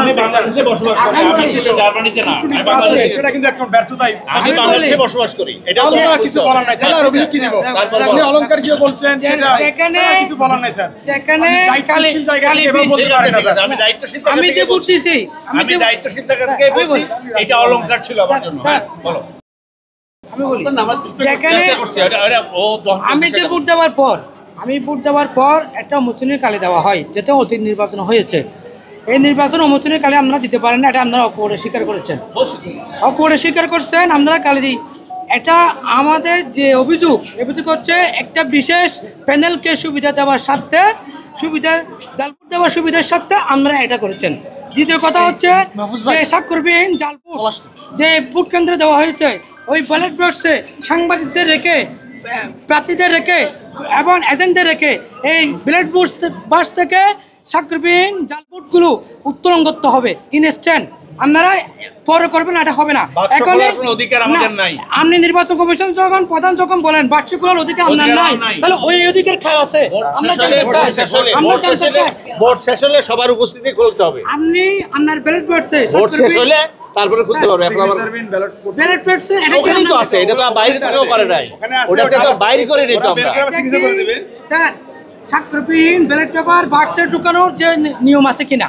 আমি বাংলাদেশে বসবাস করি, আমি জার্মানিতে না, আমি বাংলাদেশে। সেটা কিন্তু একটা ব্যর্থতাই। আমি বাংলাদেশে বসবাস করি, এটা তো কিছু বলার নাই। তাহলে অভিযোগ কি দিব? আপনি অলংকার হিসেবে বলছেন, সেটা কিছু বলার নাই স্যার। যেখানে দায়িত্বশীল জায়গা থেকে এভাবে বলতে পারেন না স্যার। আমি দায়িত্বশীল আমি যে বুঝতেছি, আমি দায়িত্বশীল জায়গা থেকে বলছি, এটা অলংকার ছিল আমার জন্য। হ্যাঁ বলো। আমি বলি যেখানে আমি যে ভোট দেওয়ার পর একটা মুসলিমের কালি দেওয়া হয়, যেটা অতীত নির্বাচন হয়েছে। এই নির্বাচন মুসলিমের কালি আপনারা দিতে পারেন না, এটা আপনারা অপরে স্বীকার করেছেন, আপনারা কালি দিই। এটা আমাদের যে অভিযোগ হচ্ছে একটা বিশেষ প্যানেলকে সুবিধা দেওয়ার স্বার্থে, জালপুর দেওয়ার সুবিধার স্বার্থে আমরা এটা করেছেন। দ্বিতীয় কথা হচ্ছে যে স্বাক্ষরবিহীন জালপুর যে ভোট কেন্দ্রে দেওয়া হয়েছে, ওই ব্যালট বক্সে সাংবাদিকদের রেখে, প্রার্থীদের রেখে এবং এজেন্টদের রেখে এই ব্যালট বাক্স থেকে স্বাক্ষরবিহীন জালপুটগুলো উত্তোলন করতে হবে। ইনস্ট্যান্ট আপনারা পরে করবেন, এটা হবে না। এখন আপনি নির্বাচন কমিশন যখন প্রধান যখন বলেন বার্ষিকগুলোর অধিকার আপনার নাই, তাহলে ওই অধিকার খায় আছে। ভোট শেষ হলে সবার উপস্থিতি খুলতে হবে। আপনি আপনার ব্যালট বক্সে ভোট শেষ হলে তারপরে খুলতে পারবে। এখন আমার ব্যালট বক্সে ওখানেই তো আছে, এটা তো বাইরে থেকেও করে নাই, ওটাতে তো বাইরে করে নিত আমরা। স্যার স্বাক্ষরবিহীন ব্যালট পেপার বাক্সে ঢুকানোর যে নিয়ম আছে কিনা?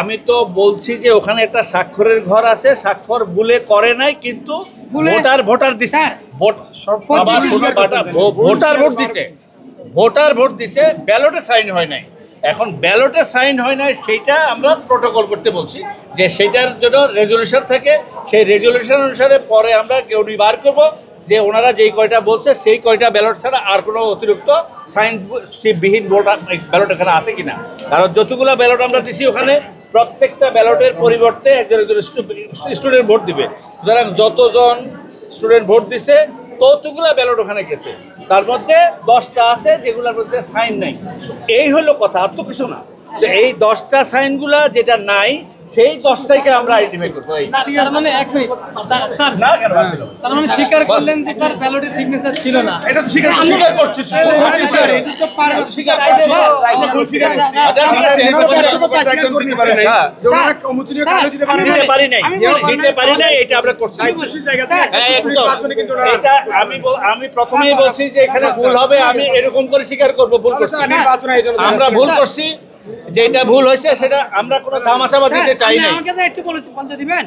আমি তো বলছি যে ওখানে একটা স্বাক্ষরের ঘর আছে, স্বাক্ষর ভুলে করে নাই, কিন্তু ভোটার দিছে, ভোটার ভোট দিছে, ব্যালটে সাইন হয় নাই। এখন ব্যালটে সাইন হয় নাই, সেইটা আমরা প্রোটোকল করতে বলছি যে সেইটার জন্য রেজলিউশন থাকে, সেই রেজলিউশন অনুসারে পরে আমরা কেউ বার করবো যে ওনারা যেই কয়টা বলছে সেই কয়টা ব্যালট ছাড়া আর কোনো অতিরিক্ত সাইনবিহীন ব্যালট এখানে আছে কিনা। কারণ যতগুলো ব্যালট আমরা দিছি ওখানে প্রত্যেকটা ব্যালটের পরিবর্তে একজন স্টুডেন্ট ভোট দিবে। সুতরাং যতজন স্টুডেন্ট ভোট দিছে ততগুলো ব্যালট ওখানে গেছে, তার মধ্যে 10টা আছে যেগুলোর মধ্যে সাইন নাই। এই হলো কথা, আর তো কিছু না। তো এই 10টা সাইনগুলা যেটা নাই, সেই 10টাকে আমরা আইডেন্টিফাই করব। তার মানে এক মিনিট স্যার, না কেন তার মানে স্বীকার করলেন যে স্যার ব্যালটে সিগনেচার ছিল না, এটা তো স্বীকার করছি। এটা তো পারে স্বীকার করতে পারি নাই, এটা আমরা করছি। এটা আমি প্রথমেই বলছি যে এখানে ভুল হবে, আমি এরকম করে স্বীকার করব ভুল করছি, আমরা ভুল করছি। যেটা ভুল হয়েছে সেটা আমরা কোনো তামাশাবাদ দিতে চাই না। আমাকে একটু বলতে দিবেন,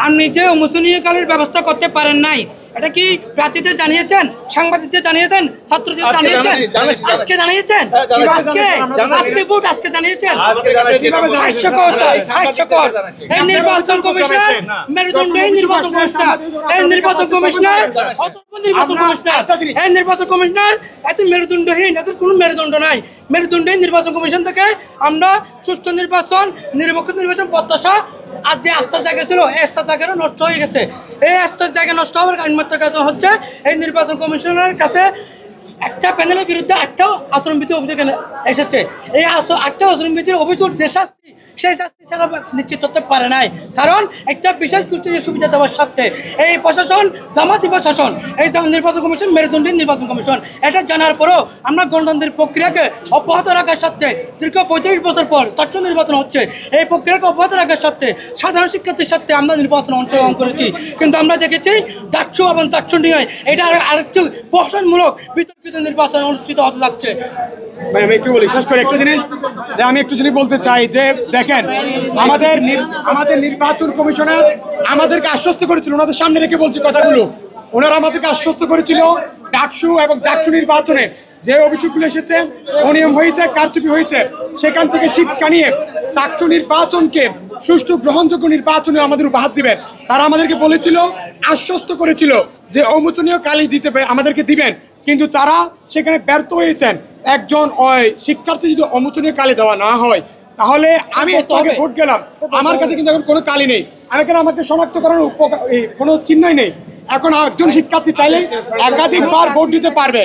আপনি যে মুসলিমকালের ব্যবস্থা করতে পারেন নাই, এটা কি প্রার্থীদের জানিয়েছেন, সাংবাদিকদের জানিয়েছেন, ছাত্রদের জানিয়েছেন, আজকে জানিয়েছেন, আজকে জানিয়েছেন? হাস্যকর। এই নির্বাচন কমিশনার মেরুদণ্ড, এই নির্বাচন কমিশনার এত মেরুদণ্ডহীন, এত কোনো মেরুদণ্ড নাই। মেরুদণ্ডহীন নির্বাচন কমিশন থেকে আমরা সুষ্ঠু নির্বাচন, নিরপেক্ষ নির্বাচন প্রত্যাশা, আর যে আস্থার জায়গা ছিল এই আস্থার জায়গাটা নষ্ট হয়ে গেছে। এই আস্থার জায়গা নষ্ট হওয়ার একমাত্র কাজ হচ্ছে এই নির্বাচন কমিশনের কাছে একটা প্যানেলের বিরুদ্ধে একটাও আচরণবিধির অভিযোগ এসেছে। এই একটা আচরণবিধির অভিযোগ যে শাস্তি, সেই শাস্তি সেটা নিশ্চিত করতে পারে নাই, কারণ একটা বিশেষ গোষ্ঠীর সুবিধা দেওয়ার স্বার্থে এই প্রশাসন, জামাতি প্রশাসন, এই নির্বাচন কমিশন মেরুদণ্ডহীন নির্বাচন কমিশন, এটা জানার পরেও আমরা গণতন্ত্রের প্রক্রিয়াকে অব্যাহত রাখার স্বার্থে দীর্ঘ 35 বছর পর ছাত্র নির্বাচন হচ্ছে, এই প্রক্রিয়াকে অব্যাহত রাখার স্বার্থে সাধারণ শিক্ষার্থীর স্বার্থে আমরা নির্বাচনে অংশগ্রহণ করেছি। কিন্তু আমরা দেখেছি ডাকসু এবং চাকসু নিয়ে এটা আরেকটি প্রহসনমূলক বিতর্কিত নির্বাচন অনুষ্ঠিত হতে যাচ্ছে। আমি একটু বলি, শেষ করে আমি একটু জিনিস বলতে চাই যে দেখেন, আমাদের নির্বাচন কমিশনার আমাদেরকে আশ্বস্ত করেছিল, ওনাদের সামনে রেখে বলছি কথাগুলো, ওনারা আমাদেরকে আশ্বস্ত করেছিল ডাকসু এবং চাকসু নির্বাচনে যে অভিযোগগুলো এসেছে, অনিয়ম হয়েছে, কারচুপি হয়েছে, সেখান থেকে শিক্ষা নিয়ে চাকসু নির্বাচনকে সুষ্ঠু গ্রহণযোগ্য নির্বাচনে আমাদের উপহার দিবেন। তারা আমাদেরকে বলেছিল, আশ্বস্ত করেছিল যে অমোচনীয় কালি দিতে আমাদেরকে দিবেন, কিন্তু তারা সেখানে ব্যর্থ হয়েছেন। একজন শিক্ষার্থী যদি অমোচনীয় কালি দেওয়া না হয়, তাহলে আমি একটু আগে ভোট গেলাম, আমার কাছে কিন্তু এখন কোনো কালি নেই, আমাকে শনাক্ত করার কোনো চিহ্নই নেই। এখন একজন শিক্ষার্থী চাইলে একাধিকবার ভোট দিতে পারবে।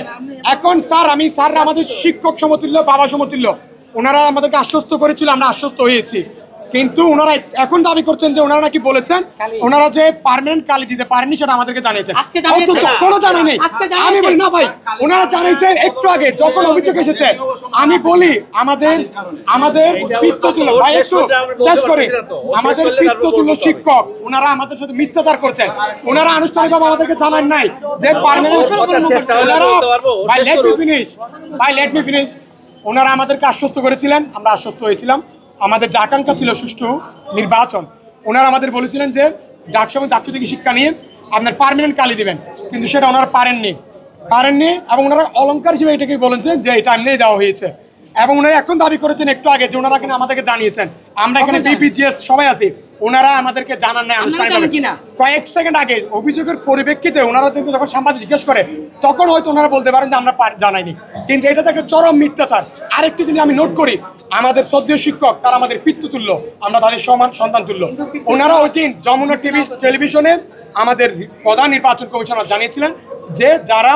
এখন স্যাররা আমাদের শিক্ষক সমতুল্য, বাবা সমতুল্য, ওনারা আমাদেরকে আশ্বস্ত করেছিল, আমরা আশ্বস্ত হয়েছি। কিন্তু ওনারা এখন দাবি করছেন যে ওনারা নাকি বলেছেন ওনারা যে পার্মানেন্ট কালি দিতে পারেননি সেটা আমাদেরকে জানিয়েছেন। অথচ কোনো জানা নেই। আমি বলি না ভাই, ওনারা জানাইছেন একটু আগে যখন অভিযোগ এসেছে। আমি বলি আমাদের পিত্ততুল্য ভাই, একটু শেষ করে, আমাদের পিত্ততুল্য শিক্ষক ওনারা আমাদের সাথে মিথ্যাচার করছেন। ওনারা আনুষ্ঠানিকভাবে আমাদেরকে জানান নাই যে পার্মানেন্ট। Let me finish. ওনারা আমাদেরকে আশ্বস্ত করেছিলেন, আমরা আশ্বস্ত হয়েছিলাম। আমাদের যে আকাঙ্ক্ষা ছিল সুষ্ঠু নির্বাচন, ওনারা আমাদের বলেছিলেন যে ডাকসু এবং ডাকসু থেকে শিক্ষা নিয়ে আপনার পার্মানেন্ট কালি দিবেন, কিন্তু সেটা ওনারা পারেননি এবং ওনারা অলঙ্কার হিসেবে এটাকেই বলেছেন যে এটা এমনিই দেওয়া হয়েছে। এবং ওনারা এখন দাবি করেছেন একটু আগে যে ওনারা কিনা আমাদেরকে জানিয়েছেন। আমরা এখানে বিপিজিএস সবাই আছি, ওনারা আমাদেরকে জানান নাই আনুষ্ঠানিকভাবে। কয়েক সেকেন্ড আগে অভিযোগের পরিপ্রেক্ষিতে ওনারাদেরকে যখন সাংবাদিক জিজ্ঞেস করে তখন হয়তো ওনারা বলতে পারেন যে আমরা জানাইনি, কিন্তু এটা তো একটা চরম মিথ্যাচার। আরেকটি জিনিস আমি নোট করি, আমাদের শ্রদ্ধেয় শিক্ষক তারা আমাদের পিতৃতুল্য, আমরা তাদের সমান সন্তান তুল্য। ওনারা ওই দিন যমুনা টেলিভিশনে আমাদের প্রধান নির্বাচন কমিশনার জানিয়েছিলেন যে যারা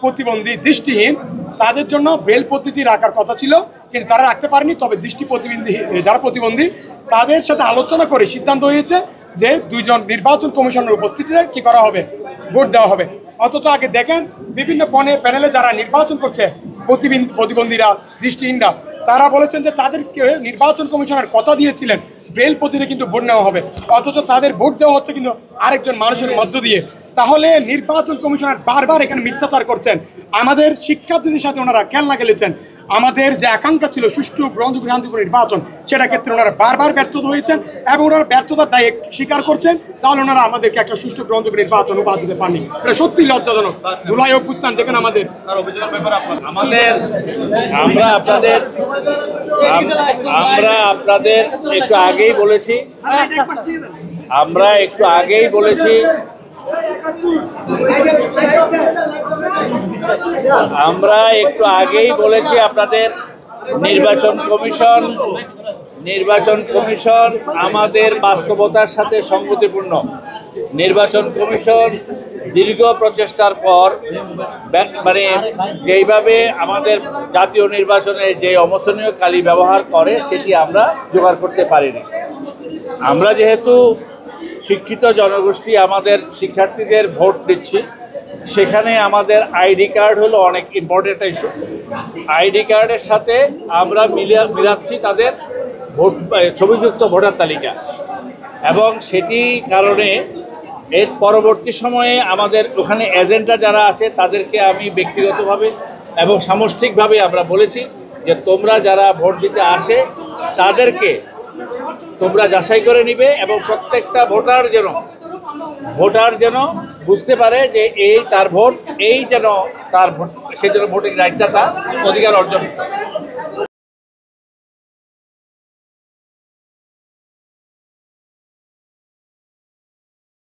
প্রতিবন্ধী দৃষ্টিহীন তাদের জন্য ব্রেল পদ্ধতি রাখার কথা ছিল, কিন্তু তারা রাখতে পারেনি। তবে দৃষ্টি প্রতিবন্ধী যারা প্রতিবন্ধী তাদের সাথে আলোচনা করে সিদ্ধান্ত হয়েছে যে 2 জন নির্বাচন কমিশনের উপস্থিতিতে কি করা হবে, ভোট দেওয়া হবে। অথচ আগে দেখেন বিভিন্ন প্যানেলে যারা নির্বাচন করছে প্রতিবন্ধীরা, দৃষ্টিহীনরা, তারা বলেছেন যে তাদেরকে নির্বাচন কমিশনার কথা দিয়েছিলেন ব্রেল পদ্ধতিতে কিন্তু ভোট নেওয়া হবে, অথচ তাদের ভোট দেওয়া হচ্ছে কিন্তু আরেকজন মানুষের মধ্য দিয়ে। তাহলে নির্বাচন কমিশনার বারবার এখানে মিথ্যাচার করছেন। আমাদের শিক্ষার্থীদের সাথে ওনারা খেলনা খেলেছেন। আমাদের যে আকাঙ্ক্ষা ছিল সুষ্ঠু গ্রহণযোগ্য শান্তিপূর্ণ নির্বাচন, সেটা ক্ষেত্রে ওনারা বারবার ব্যর্থ হয়েছেন এবং ওনারা ব্যর্থতার দায় স্বীকার করছেন। তাহলে ওনারা আমাদেরকে একটা সুষ্ঠু গ্রহণযোগ্য নির্বাচন উপহার দিতে পারেনি। এটা সত্যি লজ্জাজনক। জুলাই অভ্যুত্থান যেখানে আমরা আপনাদের একটু আগেই বলেছি, আপনাদের নির্বাচন কমিশন আমাদের বাস্তবতার সাথে সঙ্গতিপূর্ণ। নির্বাচন কমিশন দীর্ঘ প্রচেষ্টার পর মানে যেইভাবে আমাদের জাতীয় নির্বাচনে যে অমোচনীয় কালি ব্যবহার করে সেটি আমরা জোগাড় করতে পারিনি। আমরা যেহেতু শিক্ষিত জনগোষ্ঠী, আমাদের শিক্ষার্থীদের ভোট দিচ্ছি, সেখানে আমাদের আইডি কার্ড হলো অনেক ইম্পর্টেন্ট ইস্যু। আইডি কার্ডের সাথে আমরা মিলাচ্ছি তাদের ছবিযুক্ত ভোটার তালিকা, এবং সেটি কারণে এর পরবর্তী সময়ে আমাদের ওখানে এজেন্টরা যারা আছে তাদেরকে আমি ব্যক্তিগতভাবে এবং সামষ্টিকভাবে আমরা বলেছি যে তোমরা যারা ভোট দিতে আসে তাদেরকে তোমরা যাচাই করে নিবে, এবং প্রত্যেকটা ভোটার যেন বুঝতে পারে যে এই তার ভোট, এই যেন তার ভোট, সেই জন্য ভোটিং রাইটটা তার অধিকার অর্জন।